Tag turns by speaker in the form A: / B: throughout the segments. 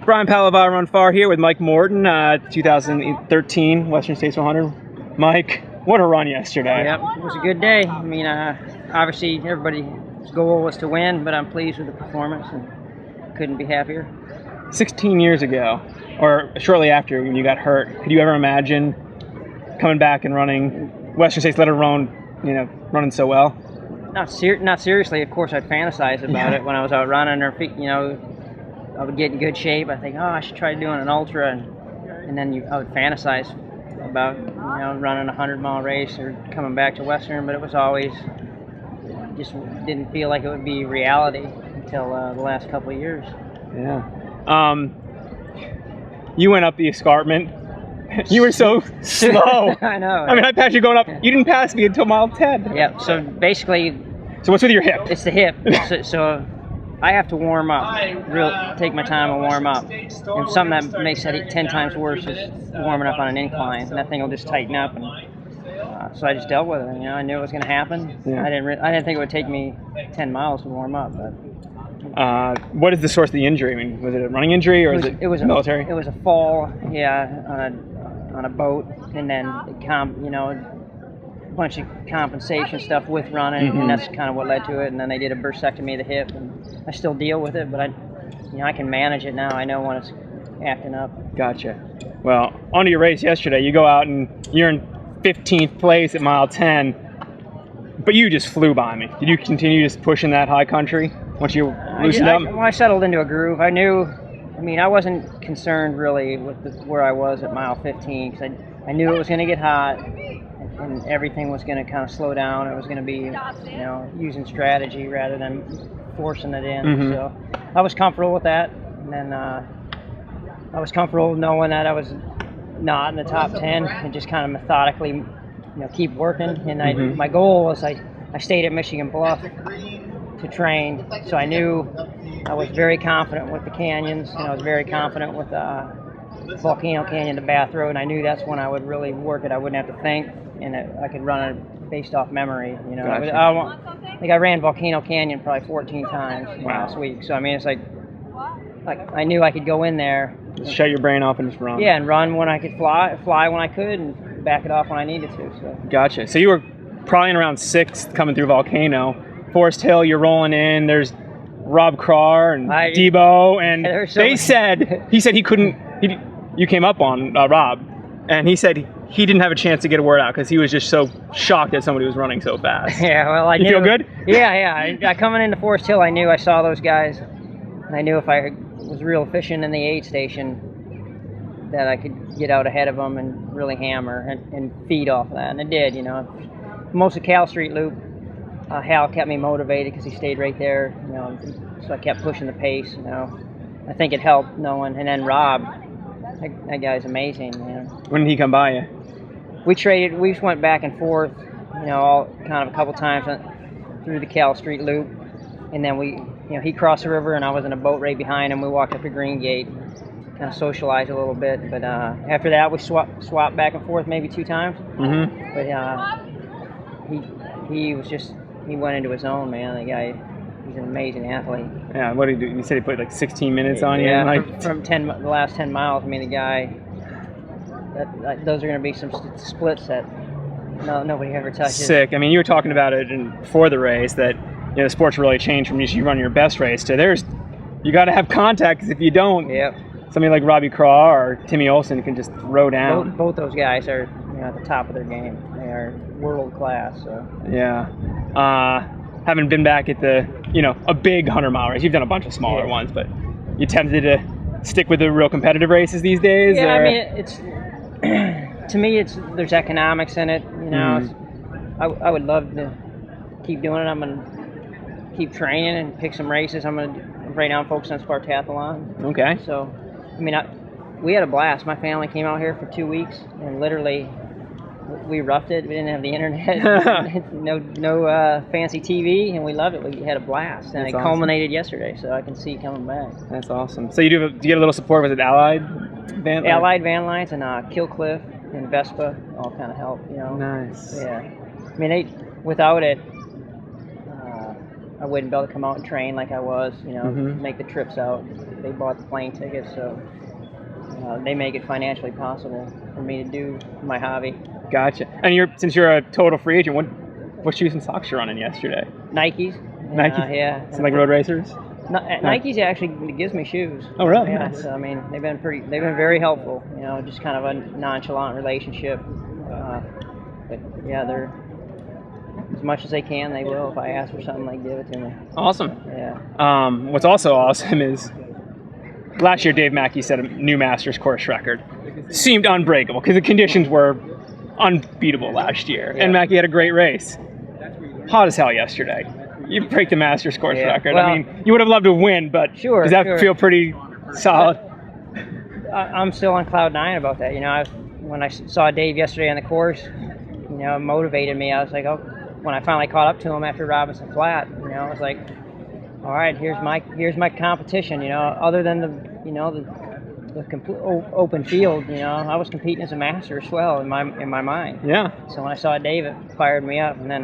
A: Brian Palavara on Far here with Mike Morton, 2013 Western States 100. Mike, what a run yesterday.
B: Yep, it was a good day. I mean, obviously everybody's goal was to win, but I'm pleased with the performance and couldn't be happier.
A: 16 years ago, or shortly after when you got hurt, could you ever imagine coming back and running Western States, let alone, running so well?
B: Not seriously. Of course, I'd fantasize about it when I was out running, or I would get in good shape. I think, I should try doing an ultra, and then I would fantasize about running a 100-mile race or coming back to Western. But it was always just didn't feel like it would be reality until the last couple of years.
A: Yeah. You went up the escarpment. You were so slow.
B: I know.
A: I mean, I passed you going up. You didn't pass me until mile 10.
B: Yeah. So basically,
A: so what's with your hip?
B: It's the hip. so I have to warm up. Take my time and warm up. And something that makes it 10 times worse is warming up on an incline. And that thing will just tighten up. And so I just dealt with it. I knew it was going to happen.
A: Yeah.
B: I didn't think it would take me 10 miles to warm up. But
A: what is the source of the injury? I mean, was it a running injury or it was military?
B: It was a fall, on a boat, and then a bunch of compensation stuff with running, and that's kind of what led to it. And then they did a burstectomy of the hip, and I still deal with it, but I can manage it now. I know when it's acting up.
A: Gotcha. Well, onto your race yesterday. You go out and you're in 15th place at mile 10, but you just flew by me. Did you continue just pushing that high country once you loosened up?
B: When I settled into a groove, I knew. I wasn't concerned really with where I was at mile 15, because I knew it was going to get hot and everything was going to kind of slow down. It was going to be, using strategy rather than forcing it in. So I was comfortable with that. And then I was comfortable knowing that I was not in the top 10 and just kind of methodically, keep working. And my goal was I stayed at Michigan Bluff to train, so I knew I was very confident with the canyons, and I was very confident with Volcano Canyon to Bath Road, and I knew that's when I would really work it. I wouldn't have to think, and I could run it based off memory.
A: Gotcha.
B: I ran Volcano Canyon probably 14 times last week, so it's like I knew I could go in there,
A: just shut your brain off and just run.
B: Yeah, and run when I could, fly when I could, and back it off when I needed to. So.
A: Gotcha. So you were probably in around 6th coming through Volcano. Forest Hill, you're rolling in. There's Rob Carr and Debo, and he said he couldn't. You came up on Rob, and he said he didn't have a chance to get a word out because he was just so shocked that somebody was running so fast.
B: Yeah, well,
A: you feel good?
B: Yeah. Coming into Forest Hill, I knew I saw those guys, and I knew if I was real efficient in the aid station, that I could get out ahead of them and really hammer and feed off that, and I did. Most of Cal Street Loop. Hal kept me motivated because he stayed right there, so I kept pushing the pace, I think it helped knowing. And then Rob, that guy's amazing, man.
A: When did he come by you?
B: We traded, we just went back and forth, all kind of a couple times through the Cal Street Loop. And then he crossed the river and I was in a boat right behind him. We walked up to Green Gate, kind of socialized a little bit. But after that, we swapped back and forth maybe 2 times. But he went into his own, man. The guy, he's an amazing athlete.
A: Yeah, what did he do? You said he put like 16 minutes on you?
B: Yeah, from the last 10 miles. The guy, those are going to be some splits that nobody ever touches.
A: Sick. You were talking about it before the race that the sport's really changed from just you running your best race to you got to have contact, because if you don't, somebody like Robbie Craw or Timmy Olsen can just row down.
B: Both those guys are at the top of their game. They are world class. So.
A: Yeah. Haven't been back at the, a big 100-mile race. You've done a bunch of smaller ones, but you tempted to stick with the real competitive races these days?
B: Yeah, it's to me, there's economics in it. I would love to keep doing it. I'm gonna keep training and pick some races. Right now I'm focused on Spartathlon.
A: Okay.
B: So, we had a blast. My family came out here for 2 weeks, and literally we roughed it. We didn't have the internet, no fancy TV, and we loved it. We had a blast, and it culminated yesterday. So I can see coming back.
A: That's awesome. So you get a little support with Allied Van?
B: Allied Van Lines and Killcliff and Vespa all kind of help.
A: Nice.
B: Yeah. Without it, I wouldn't be able to come out and train like I was. Make the trips out. they bought the plane tickets, so they make it financially possible for me to do my hobby.
A: Gotcha. And since you're a total free agent, what shoes and socks you running yesterday?
B: Nikes.
A: Nikes?
B: Yeah.
A: Something like road racers?
B: Nike's actually gives me shoes.
A: Oh, really?
B: Yeah.
A: Nice.
B: So, I mean, they've been very helpful. Just kind of a nonchalant relationship. But yeah, they're as much as they can. They will. If I ask for something, they give it to me.
A: Awesome.
B: Yeah.
A: What's also awesome is last year Dave Mackey set a new Masters course record. Seemed unbreakable because the conditions were unbeatable last year, and Mackey had a great race. Hot as hell yesterday. You break the Masters course record.
B: Well,
A: I mean, you would have loved to win, but does that feel pretty solid?
B: I'm still on cloud 9 about that. When I saw Dave yesterday on the course, it motivated me. I was like, oh, when I finally caught up to him after Robinson Flat, I was like, all right, here's my competition. Other than the complete open field, I was competing as a master as well in my mind.
A: Yeah.
B: So when I saw Dave, it fired me up, and then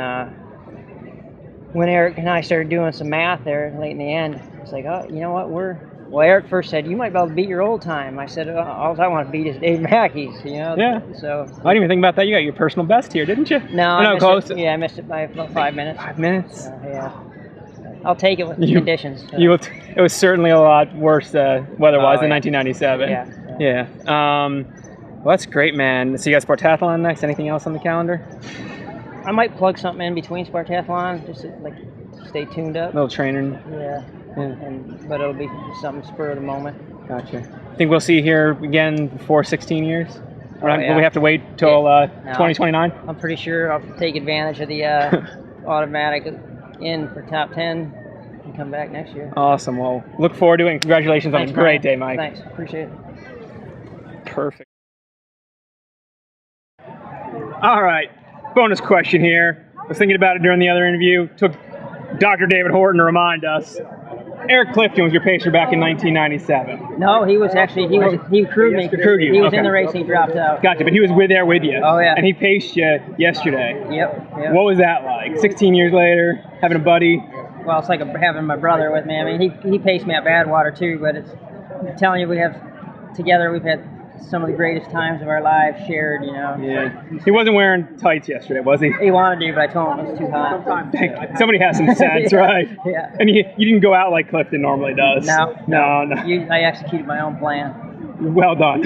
B: when Eric and I started doing some math there late in the end, it's like, oh, you know what, well, Eric first said, you might be able to beat your old time. I said, all I want to beat is Dave Mackey's,
A: Yeah.
B: So
A: I didn't even think about that. You got your personal best here, didn't you?
B: No,
A: I
B: close. I missed it by about 5 minutes.
A: 5 minutes?
B: Yeah. I'll take it with the conditions. So.
A: It was certainly a lot worse weather-wise than 1997.
B: Yeah.
A: Well, that's great, man. So you got Spartathlon next? Anything else on the calendar?
B: I might plug something in between Spartathlon, just to, stay tuned up.
A: A little training.
B: Yeah. But it'll be something spur of the moment.
A: Gotcha. Think we'll see you here again before 16 years? Will we have to wait till 2029?
B: I'm pretty sure I'll take advantage of the automatic in for top 10 and come back next year.
A: Awesome. Well, look forward to it, and congratulations on a great day, Mike.
B: Thanks. Appreciate it.
A: Perfect. All right. Bonus question here. I was thinking about it during the other interview. Took Dr. David Horton to remind us. Eric Clifton was your pacer back in 1997.
B: No, he crewed me. He was in the race. He dropped out.
A: Gotcha, but he was there with you.
B: Oh, yeah.
A: And he paced you yesterday.
B: Yep.
A: What was that like? 16 years later, having a buddy?
B: Well, it's like having my brother with me. I mean, he paced me at Badwater too, but I'm telling you, we've had some of the greatest times of our lives shared,
A: Yeah. He wasn't wearing tights yesterday, was he?
B: He wanted to, but I told him it was too hot.
A: Somebody has some sense, right?
B: Yeah.
A: And you didn't go out like Clifton normally does.
B: No.
A: No.
B: I executed my own plan.
A: Well done.